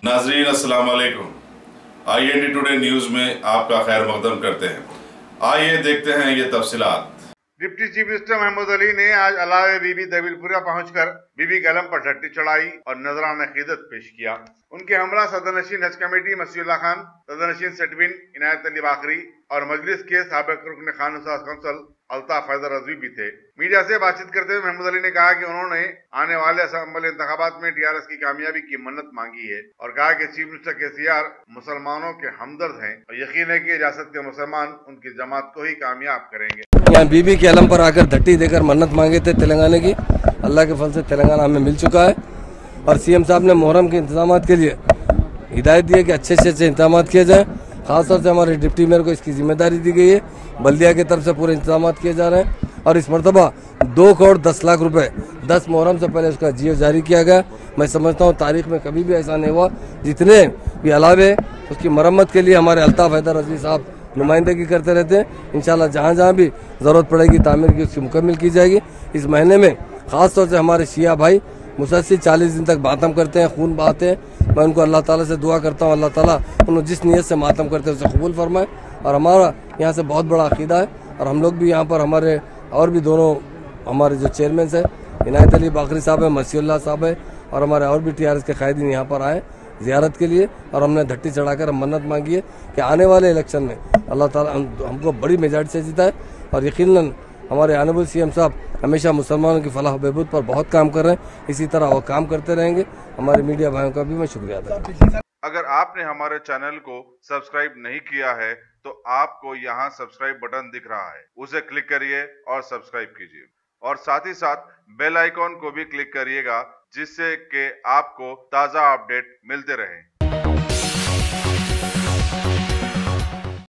नाजरीन अस्सलाम वालेकुम। IND टुडे न्यूज में आपका खैर मकदम करते हैं। आइए देखते हैं ये तफसीलात। Deputy chief minister Mahmood Ali ने आज अलावा बिबी दबिलपुरा पहुंचकर बीबी के अलम पर डट्टी चढ़ाई और नजराना अकीदत पेश किया। उनके हमरा सदरनशीन हज कमेटी मसीउल्लाह खान, सदरनशीन सेटविन इनायत अली बाकरी और मजलिस के साबिक रुकन खानसाज कौंसल अल्ताफ हैदर रजवी भी थे। मीडिया से बातचीत करते हुए महमूद अली ने कहा कि उन्होंने आने वाले असेंबली इंतखाबात में TRS की कामयाबी की मन्नत मांगी है और कहा कि चीफ मिनिस्टर KCR मुसलमानों के हमदर्द हैं और यकीन है कि रियासत के मुसलमान उनकी जमात को ही कामयाब करेंगे। यहाँ बीबी के अलम पर आकर धट्टी देकर मन्नत मांगे थे तेलंगाना की। अल्लाह के फल से तेलंगाना हमें मिल चुका है और CM साहब ने मुहर्रम के इंतजाम के लिए हिदायत दी है कि अच्छे से अच्छे इंतजाम किए जाएं। खासतौर से हमारे डिप्टी मेयर को इसकी जिम्मेदारी दी गई है। बल्दिया की तरफ से पूरे इंतजाम किए जा रहे हैं और इस मरतबा 2 करोड़ 10 लाख रुपए 10 मुहर्रम से पहले उसका GO जारी किया गया। मैं समझता हूँ तारीख में कभी भी ऐसा नहीं हुआ। जितने भी अलावे उसकी मरम्मत के लिए हमारे अल्ताफ हैदर रजवी साहब नुमाइंदगी करते रहते हैं। इंशाल्लाह जहाँ जहाँ भी ज़रूरत पड़ेगी तामीर की उसकी मुकम्मल की जाएगी। इस महीने में ख़ास तौर से हमारे शिया भाई मुसलसल 40 दिन तक मातम करते हैं, खून बहाते हैं। मैं उनको अल्लाह ताला से दुआ करता हूँ अल्लाह ताला उन्होंने जिस नीयत से मातम करते हैं उसे कबूल फरमाए। और हमारा यहाँ से बहुत बड़ा अकीदा है और हम लोग भी यहाँ पर हमारे और भी दोनों हमारे जो चेयरमैन है इनायत अली बाकरी साहब है, मसीउल्लाह साहब है और हमारे और भी TRS के कायदीन यहाँ पर आए ज़ियारत के लिए और हमने धट्टी चढ़ाकर मन्नत मांगी है कि आने वाले इलेक्शन में अल्लाह ताला हमको बड़ी मेजॉरिटी से जीता है और यकीनन हमारे ऑनरेबल CM साहब हमेशा मुसलमानों की फलाह बहबूद पर बहुत काम कर रहे हैं। इसी तरह वो काम करते रहेंगे। हमारे मीडिया भाइयों का भी मैं शुक्रिया अदा करता हूं। अगर आपने हमारे चैनल को सब्सक्राइब नहीं किया है तो आपको यहाँ सब्सक्राइब बटन दिख रहा है, उसे क्लिक करिए और सब्सक्राइब कीजिए और साथ ही साथ बेल आइकॉन को भी क्लिक करिएगा जिससे कि आपको ताज़ा अपडेट मिलते रहे।